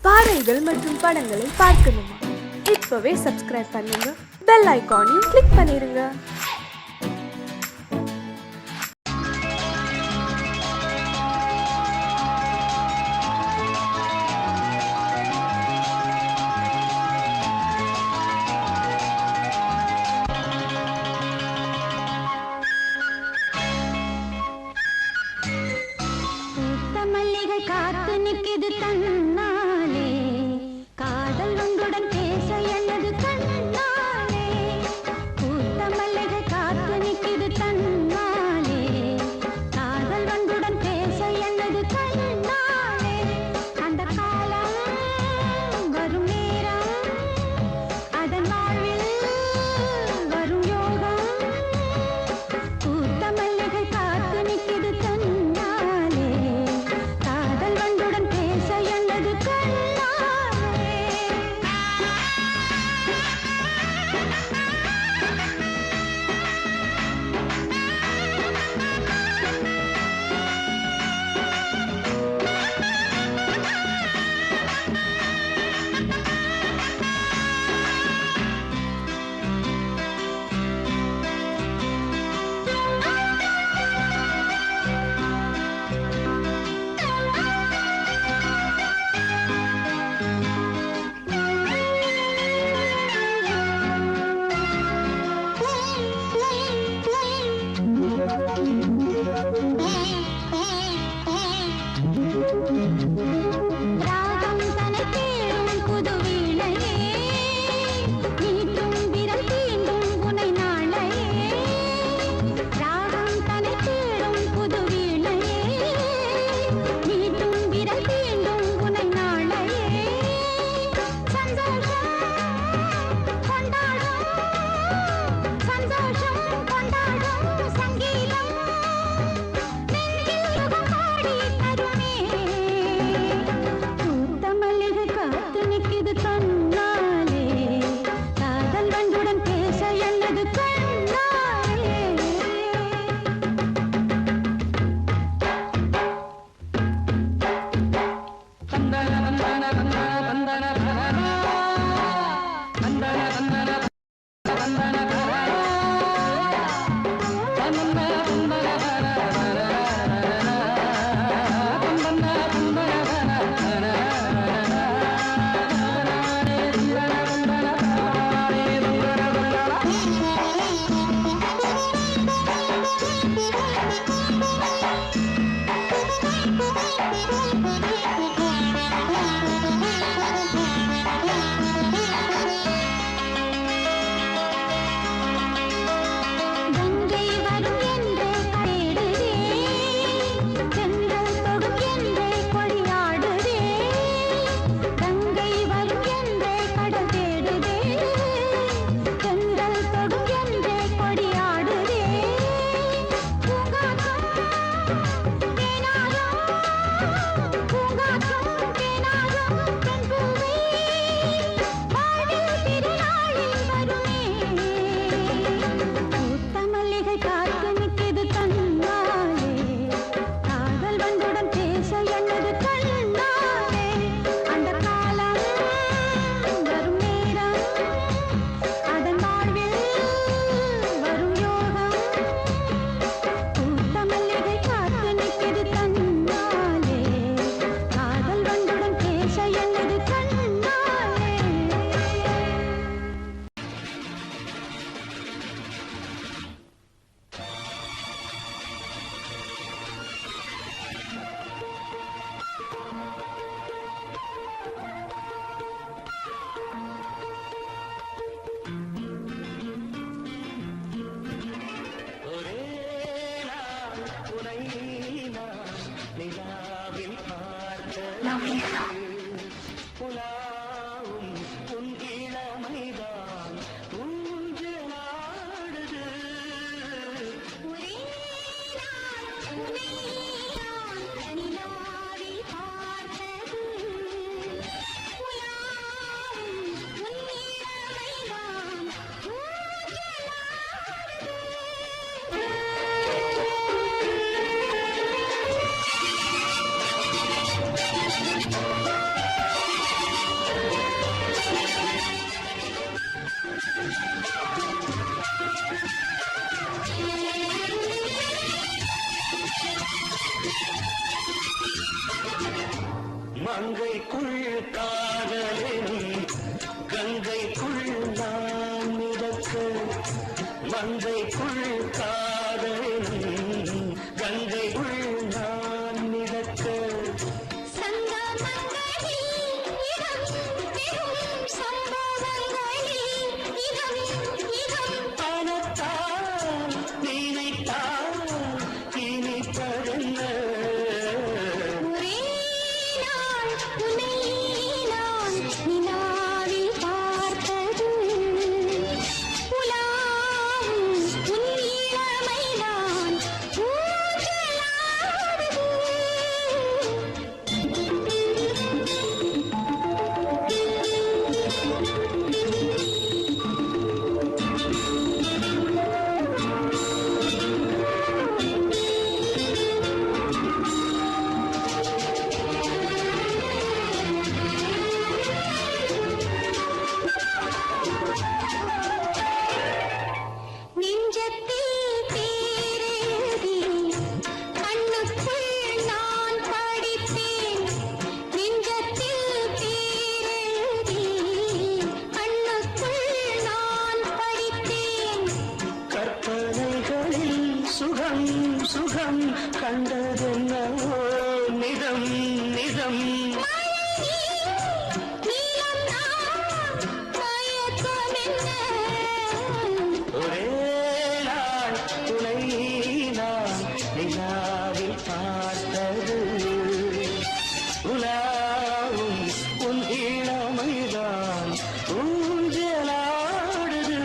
பாடல்கள் மற்றும் படங்களை பார்க்கணுமா? இப்பவே சப்ஸ்கிரைப் பண்ணுங்க, பெல் ஐகானையும் கிளிக் பண்ணிருங்க. காத்து நிற்கிது தன்னாலே, காதல் உங்களுடன் பேச என்னது கண்ணாலே. பூத்த மல்லிகை காத்து நிற்கிது தன்னாலே, காதல் உங்களுடன் பேச என்னது கண்ணாலே. அந்த காலம் வரும் நேரம், அதன் வாழ்வில் வரும் யோகம். பூத்த மல்லிகை காத்து நிற்கிது தன்னாலே, காதல் வண்டுடன் பேச என்னது கண்ணாலே. ராகம் தனை தேடும் புது வீணையே, நீட்டும் விரல் தீண்டும் உனை நாளையே. ராகம் தனை தேடும் புது வீணையே, நீட்டும் விரல் தீண்டும் உனை நாளையே. சந்தோஷம் கொண்டாடும், சந்தோஷம் கொண்டாடும் சங்கீதம் நெஞ்சில் சுகம் பாடி தருமே. பூத்த மல்லிகை காத்து நிற்கிது தன்னாலே, காதல் வண்டுடன் பேச என்னது கண்ணாலே. கண்ணுக்குள் காதலினும் கங்கைக்குள் நான் மிதக்க மங்கைக்குள் காதலினும் கங்கைக்குள் நான் மிதக்க பணத்தால் நினைத்தால் இனிப்பதென்ன சுகம் சுகம் கண்டதென்னவோ நிதம் நிதம் ஒரே நாள் துணை நான் நிலாவில் பார்த்தது உலாவும் உன் இளமைதான் ஊஞ்சலாடுது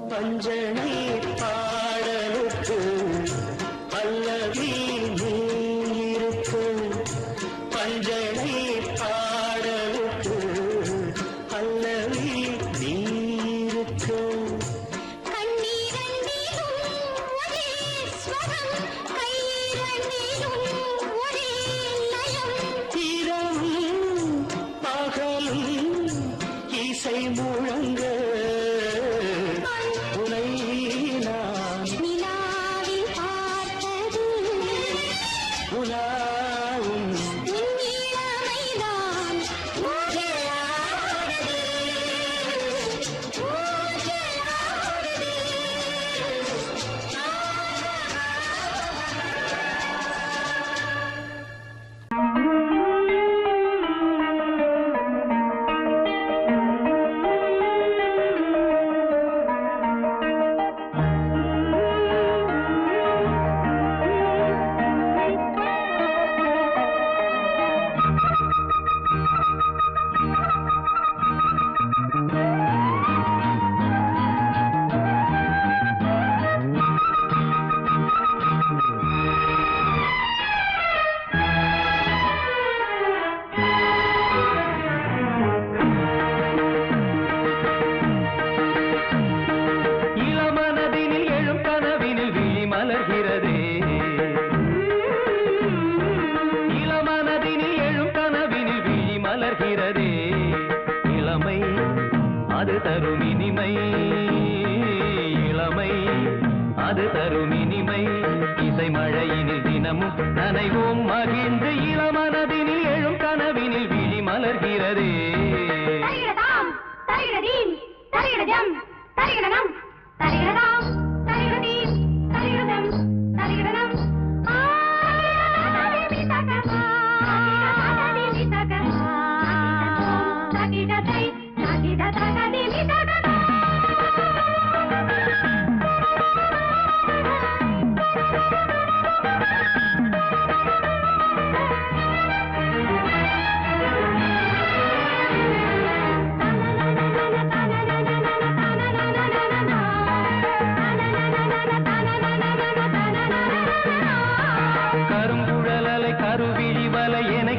பஞ்சனை பாடலுக்கு பல்லவி நீ இருக்கு பஞ்சனை பாடலுக்கு பல்லவி நீ இருக்கு இரவும் பகலும் இசை முழங்க உனை நான் உலாவும் இளமனதினில் எழும் கனவினில் விழி மலர்கிறதே இளமனதினில் எழும் கனவினில் விழி மலர்கிறதே இளமை அது தரும் இனிமை இளமை அது தரும் இனிமை இசை மழையினில் தினமும் நனைவோம் மகிழ்ந்து இளமனதினில் எழும் கனவினில் விழி மலர்கிறதே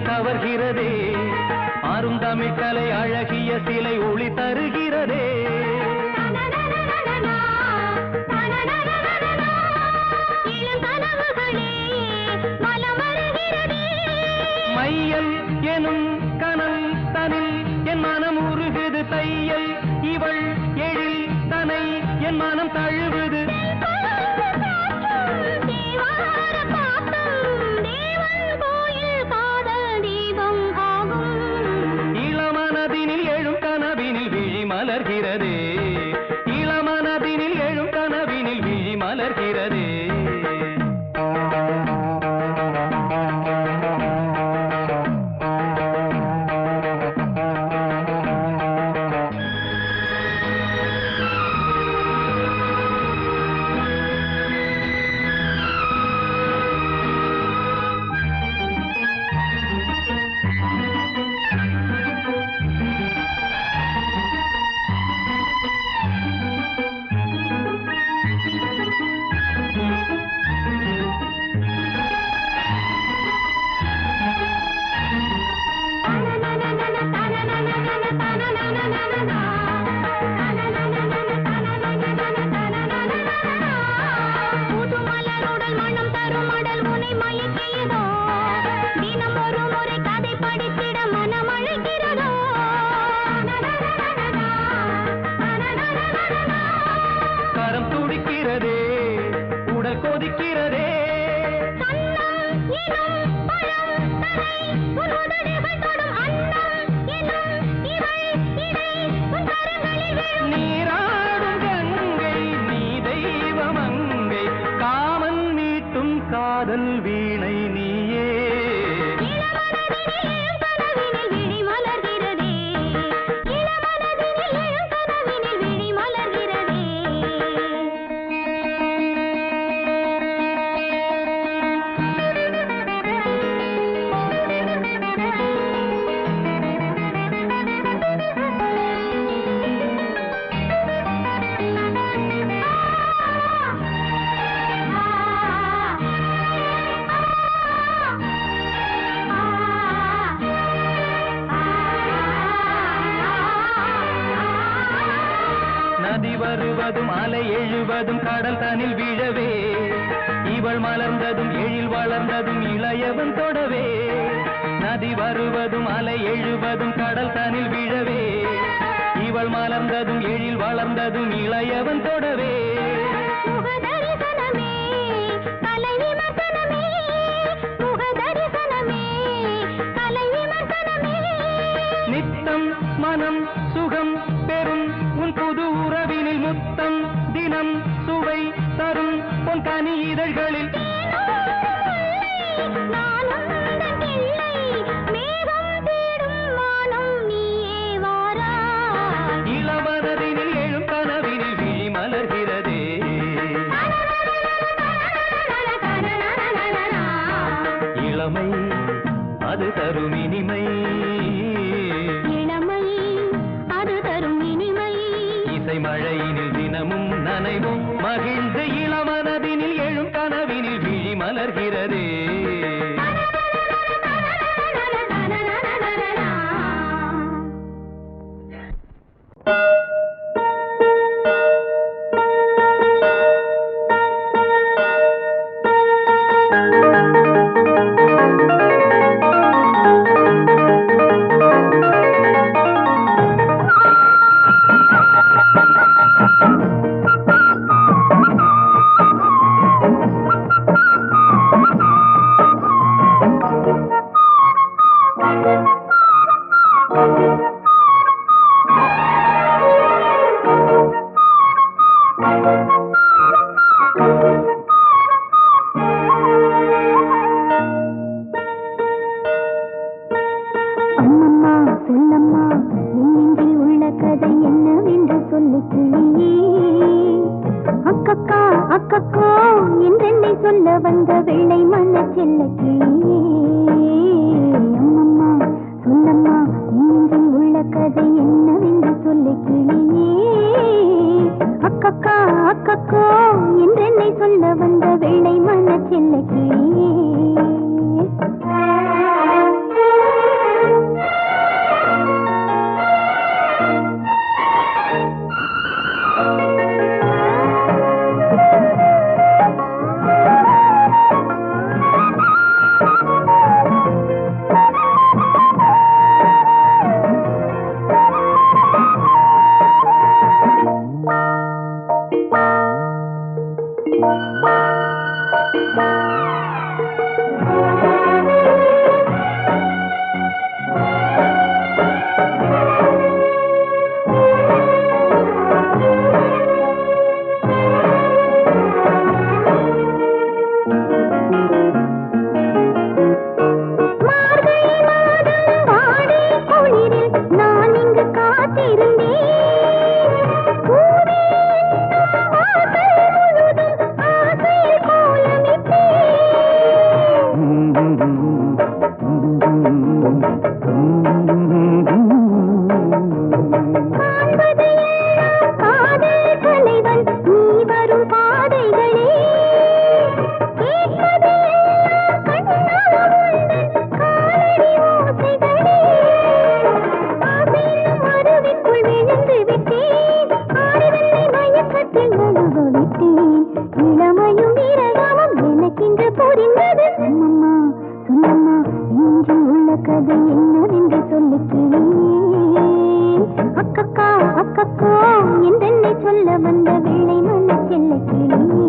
கவர்கிறதே ஆறும் தமிழ்கலை அழகிய சிலை ஒளி தருகிறதே மனம் தழுவுது இளமனதினில் எழும் கனவினில் விழி மலர்கிறதே இளமனதினில் எழும் கனவினில் விழி மலர்கிறதே கரம் துடிக்கிறதே உடல் கொதிக்கிறதே நீராடும் கங்கை நீ தெய்வமங்கை காமன் மீட்டும் காதல் வீணை நீயே நதி வருவதும் அலை எழுவதும் கடல் தனில் விழவே இவள் மலர்ந்ததும் எழில் வளர்ந்ததும் இளையவன் தொடவே நதி வருவதும் அலை எழுவதும் கடல் தனில் விழவே இவள் மலர்ந்ததும் எழில் வளர்ந்ததும் இளையவன் தொடவே நித்தம் மனம் சுகம் பெறும் உன் புது உறவினில் முத்தம் தினம் சுவை தரும் உன் கனி இதழ்களில் இளமனதினில் எழும் கனவினில் விழி மலர்கிறதே இளமை அது தரும் இனிமை இசை மழையினில் தினமும் நனைவும் மகிழ்ந்து இளமனதினில் எழும் கனவினில் விழி மலர்கிறதே என்னவென்று புரிந்தது. சொல்லம்மா சொல்லம்மா இன்று உள்ள கதை என்னவென்று சொல்லு கிளி. அக்கக்கா அக்கக்கோ என்றென்னை சொல்ல வந்த வெள்ளை மண்ண செல்ல கிளி.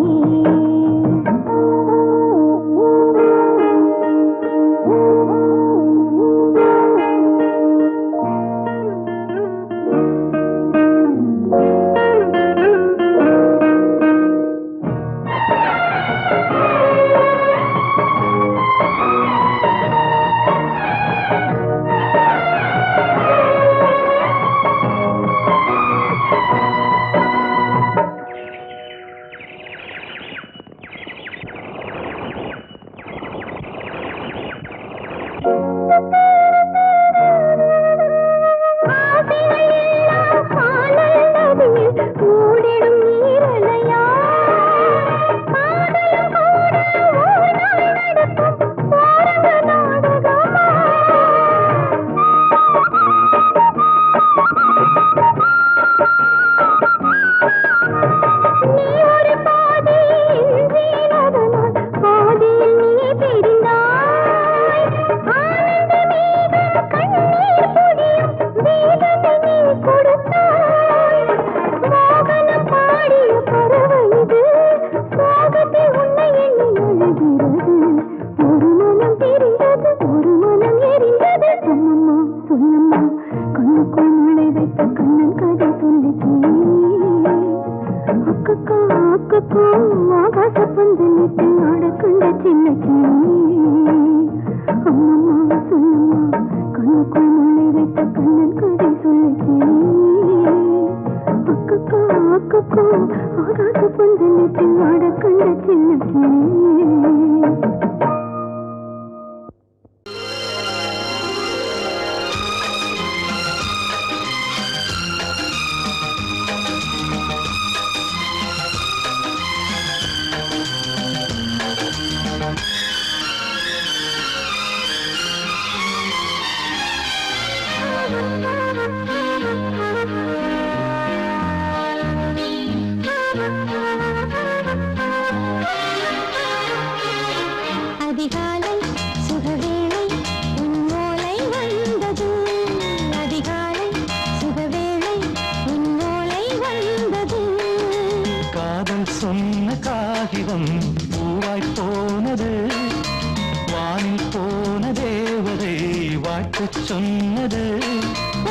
சொன்னது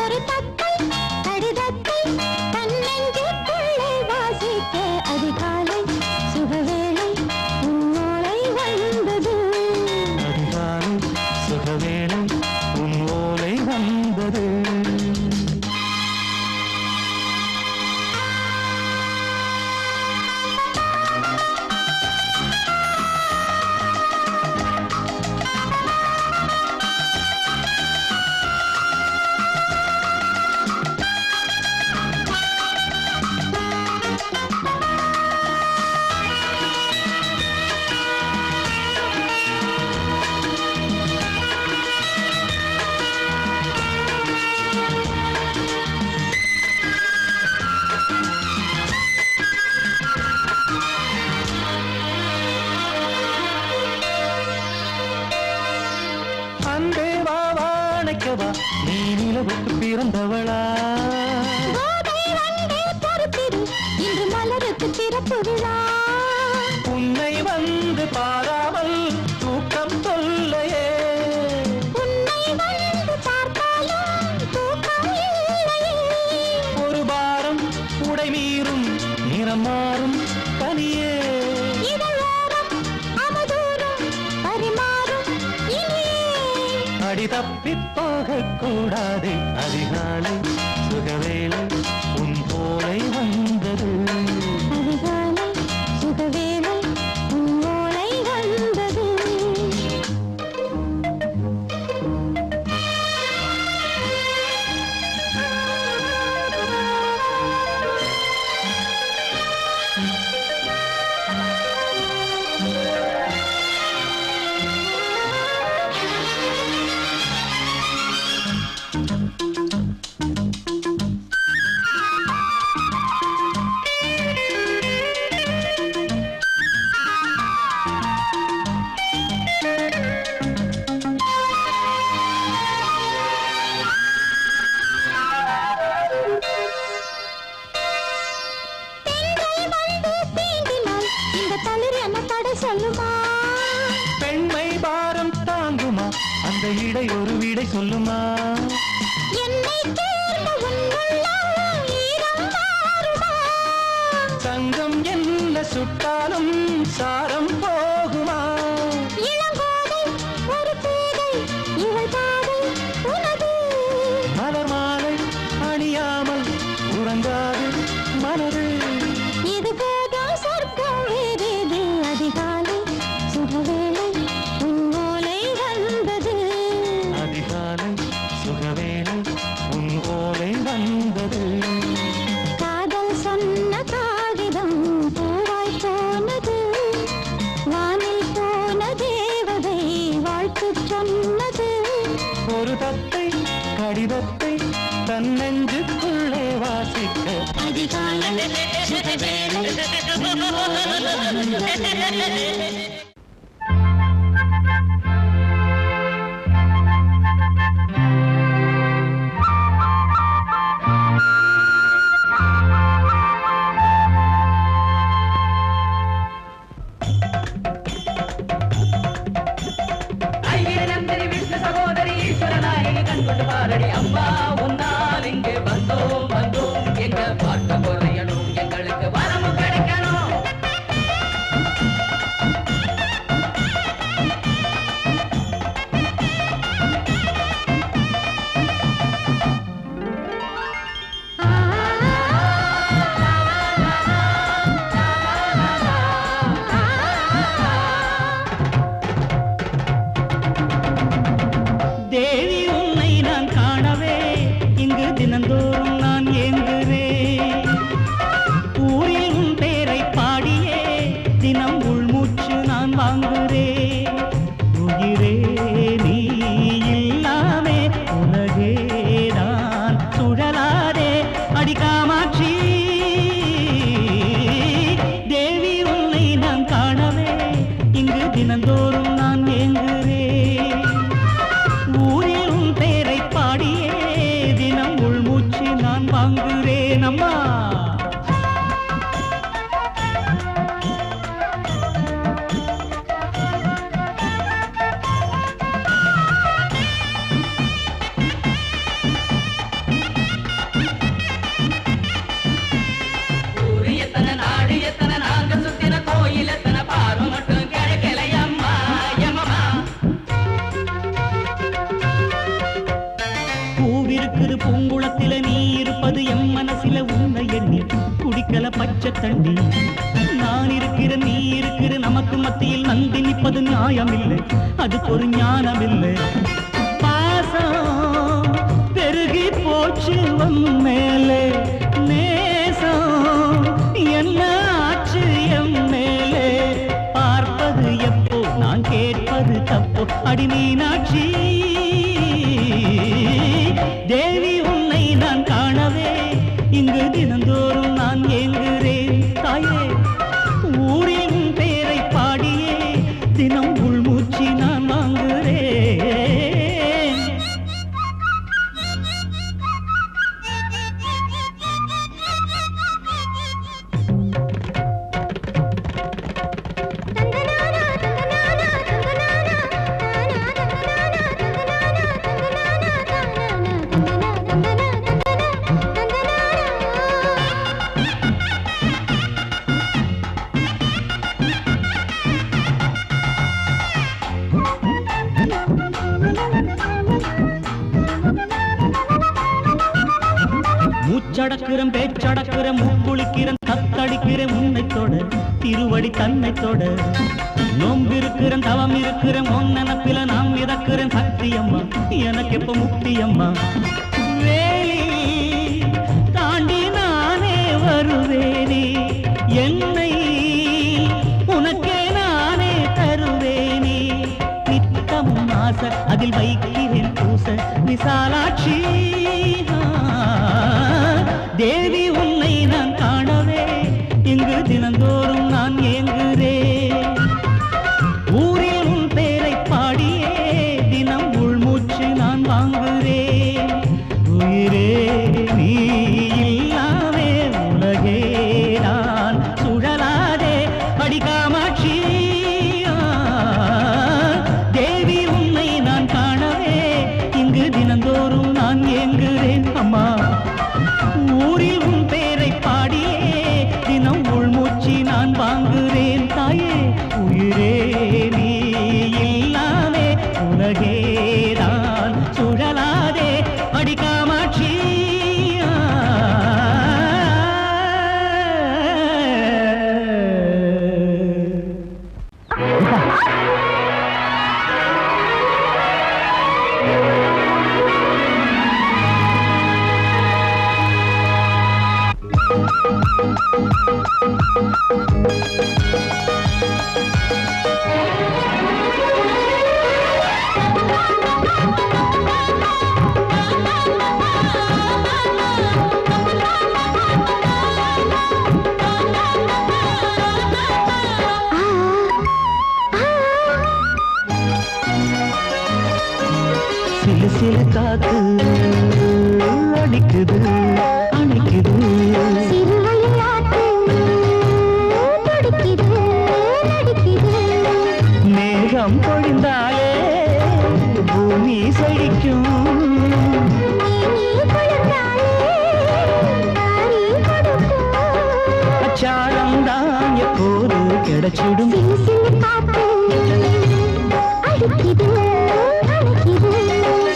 ஒரு தத்தை கடிதத்தை தன்னெஞ்சுக்குள்ளே வாசிக்க அதிகாலை சுகவேளை உன்னோலை வந்தது. அதிகாலை சுகவேளை உன் ஓலை வந்தது. நீ நிலவுக்கு பிறந்தவளா? இன்று மலருக்கு திறப்பு விழா. உன்னை வந்து பாராமல் தூக்கம் சொல்லையே. உன்னை வந்து பார்த்தாலும் தூக்கம் இல்லையே. ஒரு பாரம் உடை மீறும் நிறம் மாறும் தனியே. இதழோரம் அமுதூரம் பரிமாறும் இனியே. அடி தப்பி போகக் கூடாது. அதிகாலை சுகவேளை உன் போலை வந்தது. அதிகாலை சுகவேளை உன் ஓலை வந்தது. இடை ஒரு விடை சொல்லுமா என்னை தேர்ந்த உன்னுள்ளம் ஈரம் மாறுமா தங்கம் என்ன சுட்டாலும் சாரம் போகுமா இளங்கோதை ஒரு பேதை இவள் பாதை உனது மலர் மாலை அணியாமல் உறங்காது மனது இது போதும் சொர்க்கம் வேறேது அதிகாலை சுகவேளை உன்னோலை வந்தது அதிகாலை சுகவேளை உன் ஓலை வந்தது காதல் சொன்ன காகிதம் பூவாய் போனது வானில் போன தேவதை வாழ்த்து சொன்னது ஒரு தத்தை கடிதத்தை தன் நெஞ்சுக்குள்ளே வாசிக்க அதிகாலை சுகவேளை உன்னோலை வந்தது தேவி உன்னை நான் காணவே இங்கு தினந்தோறும் நான் ஏங்குகிறேன் ஊரில் உன் பேரை பாடியே தினம் உள்மூச்சு நான் வாங்குகிறேன் உயிரே நீ இல்லாமே உலகே நான் சுழலாதே அடிக்காமாட்சி தேவி உன்னை நான் காணவே இங்கு தினந்தோறும் நான் ஏங்குகிறேன் ஊரில் உன் பேரை பாடியே தினம் உள்மூச்சு நான் வாங்குகிறேன் அம்மா பூவிருக்குது பூங்குளத்தில நீ இருப்பது எம் மனசில உன்னை எண்ணி குடிக்கல பச்சை தண்ணி நான் இருக்கிற நீ இருக்கிற நமக்கு மத்தியில் நந்தி நிற்பது நியாயமில்லை அதுக்கு ஒரு ஞானமில்லை பாசம் பெருகி போச்சு உன் மேலே நேசம் என்ன ஆச்சு எம் மேலே பார்ப்பது எப்போ நான் கேட்பது தப்போ அடி மீனாட்சி தேவி உன்னை நான் காணவே இங்கு தினந்தோறும் நான் ஏங்குகிறேன் தாயே ஊரில் உன் பேரை பாடியே தினம் உள்மூச்சு நான் வாங்குகிறேன் மூச்சடக்குறம் பேச்சடக்குறம் மூக்குளிக்கிறன் தத்தடிக்கிறேன் உன்னை தொட திருவடி தன்னை தொட நோம்பிருக்கிறேன் தவம் இருக்கிறேன் உன் நினப்பில நாம் மிதக்கிறேன் சக்தி அம்மா எனக்கு எப்ப முக்தி அம்மா வேலி தாண்டி நானே வருவேனே என்னை உனக்கே நானே தருவேனே நித்தம் ஆச அதில் வைக்கிறேன் பூச விசாலாட்சி தேவி உன்னை நான் காணவே இங்கு தினந்தோறும் நான் ஏங்குகிறேன் ஊரில் உன் பேரை பாடியே தினம் உள்மூச்சு நான் வாங்குகிறேன் உயிரே நீ இல்லாமே உலகே நான் சுழலாதே அடிக்காமாட்சி தேவி உன்னை நான் காணவே சிலு சிலு காத்து அடிக்குது அணைக்குது மேகம் பொழிந்தாலே பூமி செழிக்கும் அச்சாரம் தான் எப்போது கிடைச்சிடும்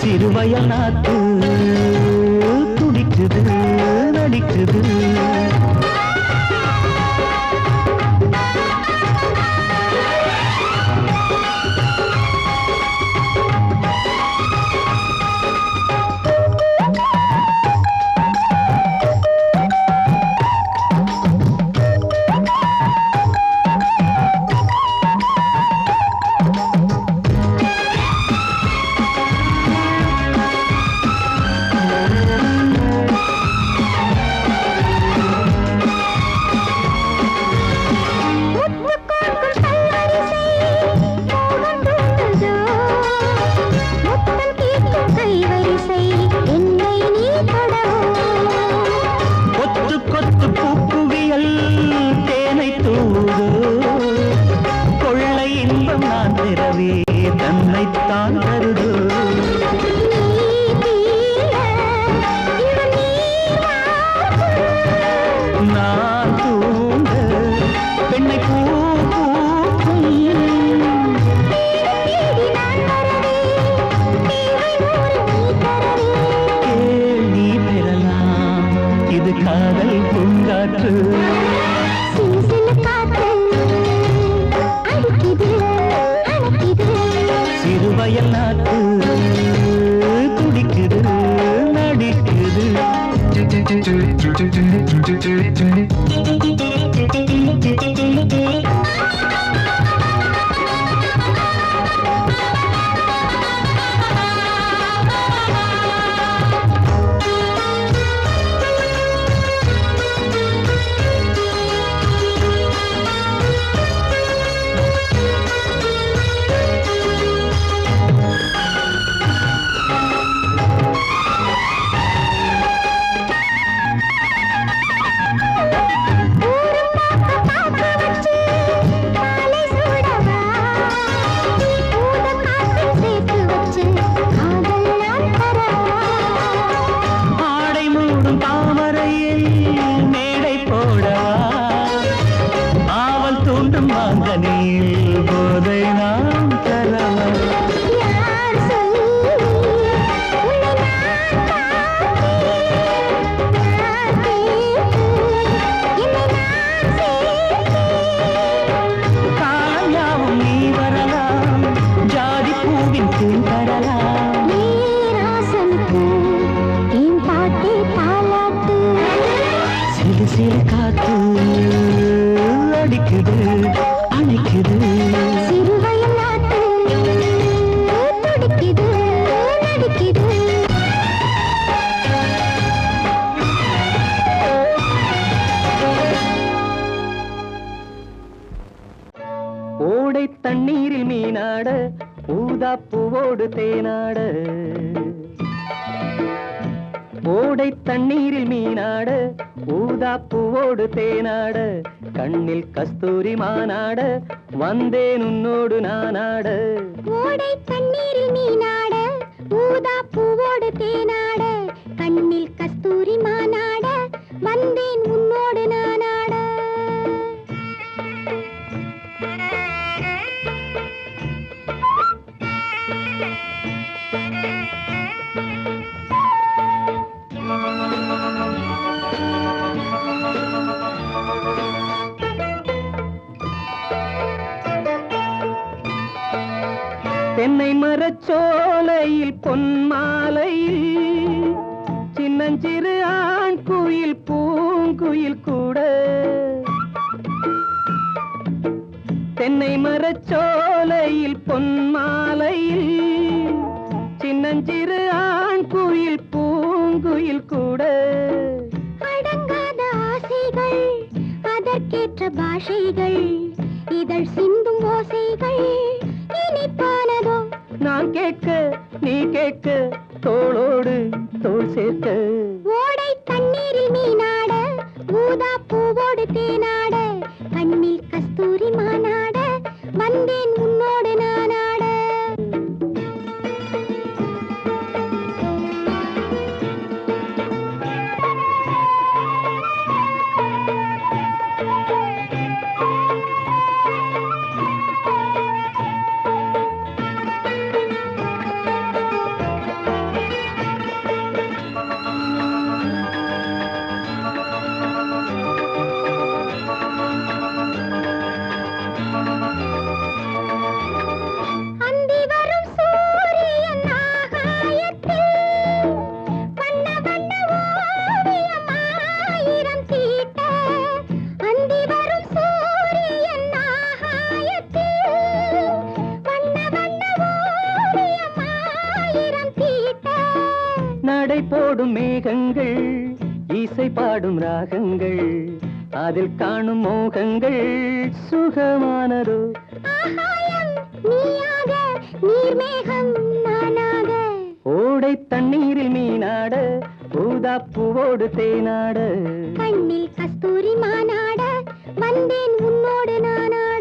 சிறுவயல் நாத்து துடிக்குது நடிக்குது தன்னைத்தான் தருது நான் தூங்க பெண்ணை பூக்கும் கேள்வி பெறலாம் இது காதல் பூங்காற்று சிறுவயல் நாட்டு துடிக்குது நடிக்குது போதை நாம் தரலாம் காயாவும் நீ வரலாம் ஜாதி பூவின் தேன் தரலாம் சிறு சிறு காத்து அடிக்குது அணைக்குது சிறுவயல் நாட்டு துடிக்குது நடிக்குது ஓடை தண்ணீரில் மீனாட ஊதா பூவோடு தேனாட ஓடை தண்ணீரில் மீனாட ஊதா பூவோடு தேனாட கண்ணில் கஸ்தூரி மானாட வந்தேன் உன்னோடு நானாட ஓடை தண்ணீரில் மீனாட ஊதா பூவோடு தேனாட கண்ணில் கஸ்தூரி மானாட வந்தேன் உன்னோடு நானாட தென்னை மரச்சோலையில் பொன்மாலையில் சின்னஞ்சிறு ஆண் குயில் பூங்குயில் கூட தென்னை மரச்சோலையில் பொன்மாலையில் சின்னஞ்சிறு ஆண் குயில் பூங்குயில் கூட அடங்காத ஆசைகள் அதற்கேற்ற பாஷைகள் இதழ் சிந்தும் ஓசைகள் இனிப்பானதோ நான் கேட்க நீ கேட்க தோளோடு தோள் சேர்க்க ஓடை தண்ணீரில் மீனாட ஊதா பூவோடு தேனாட கண்ணில் கஸ்தூரி மானாட வந்தேன் உன்னோடு நானாட நடை போடும் மேகங்கள் இசை பாடும் ராகங்கள் அதில் காணும் மோகங்கள் சுகமானதோ ஓடை தண்ணீரில் மீனாட ஊதா பூவோடு தேனாட கண்ணில் கஸ்தூரி மானாட வந்தேன் உன்னோடு நானாட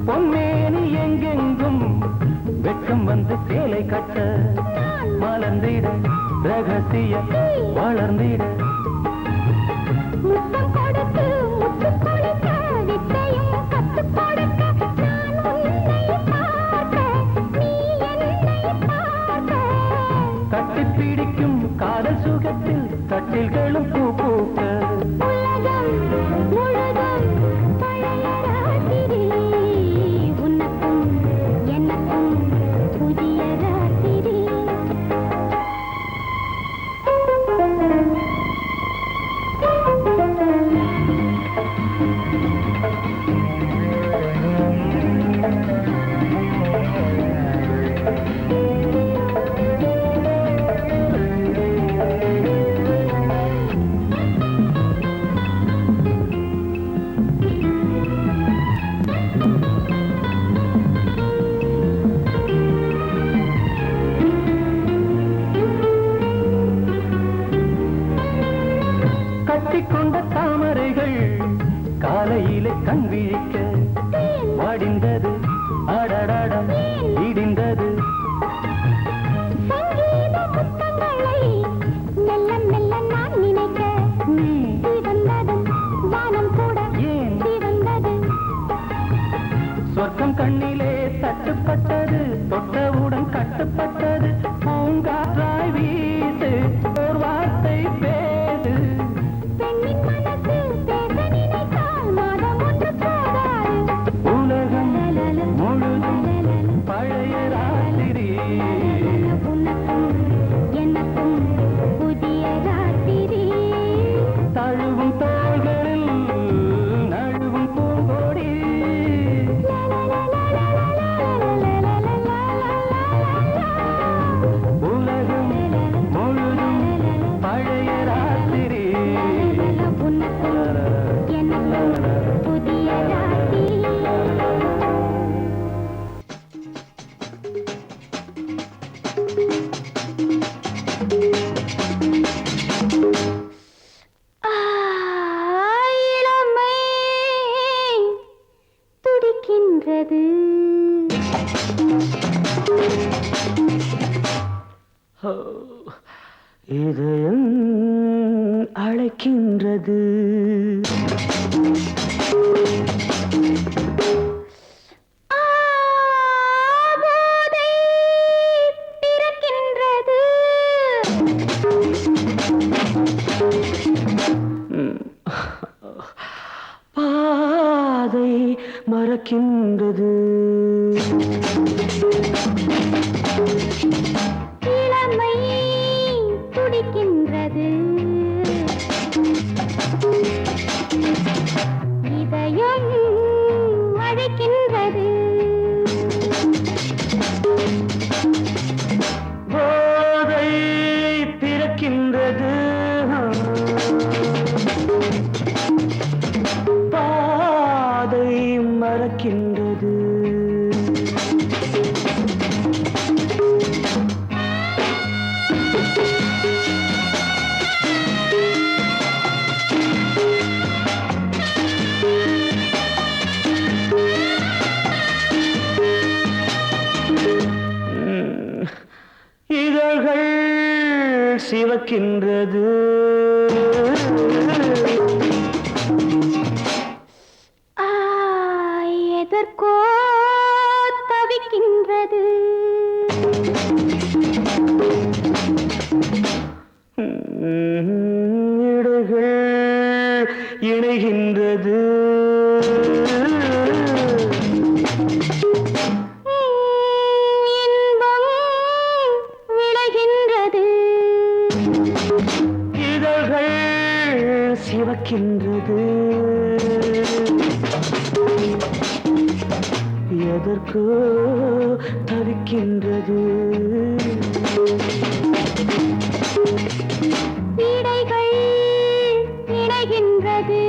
பொன்மேனி எங்கெங்கும் வெட்கம் வந்து சேலை கட்ட மலர்ந்திட ரகசிய வளர்ந்திட கட்டிப்பிடிக்கும் காதல் சுகத்தில் கட்டில்களும் பூ பூக்க கட்டிக்கொண்ட தாமரைகள் காலையிலே கண் விழிக்க வாடிந்தது அடடடம் இடிந்தது சங்கீத முத்தங்களை மெல்ல மெல்ல நான் நினைக்க சிவந்ததும் வானம் கூட ஏன் சிவந்தது சொர்க்கம் கண்ணிலே தட்டுப்பட்டது தொட்டவுடன் கட்டுப்பட்டது பூங்காற்றாய் வீசு ஒரு வார்த்தை பேசு பெண்ணின் மனசு பேச நினைத்தால் மாதம் ஒன்று போதாது உலகம் முழுதும் பழைய ராத்திரி உனக்கும் எனக்கும் புதிய ராத்திரி தழுவும் தோள்களில் நழுவும் பூங்கோடி உலகம் முழுதும் பழைய ராத்திரி உனக்கும் எனக்கும் புதிய ராத்திரி இளமை துடிக்கின்றது இதயம் அழைக்கின்றது போதை பிறக்கின்றது பாதை மறக்கின்றது இளமை துடிக்கின்றது இதயம் அழைக்கின்றது போதை பிறக்கின்றது பாதை மறக்கின்றது இதழ்கள் சிவக்கின்றது எதற்கோ தவிக்கின்றது இடைகள் இணைகின்றது இன்பம் விளைகின்றது இதழ்கள் சிவக்கின்றது எதற்கோ தவிக்கின்றது இடைகள் இணைகின்றது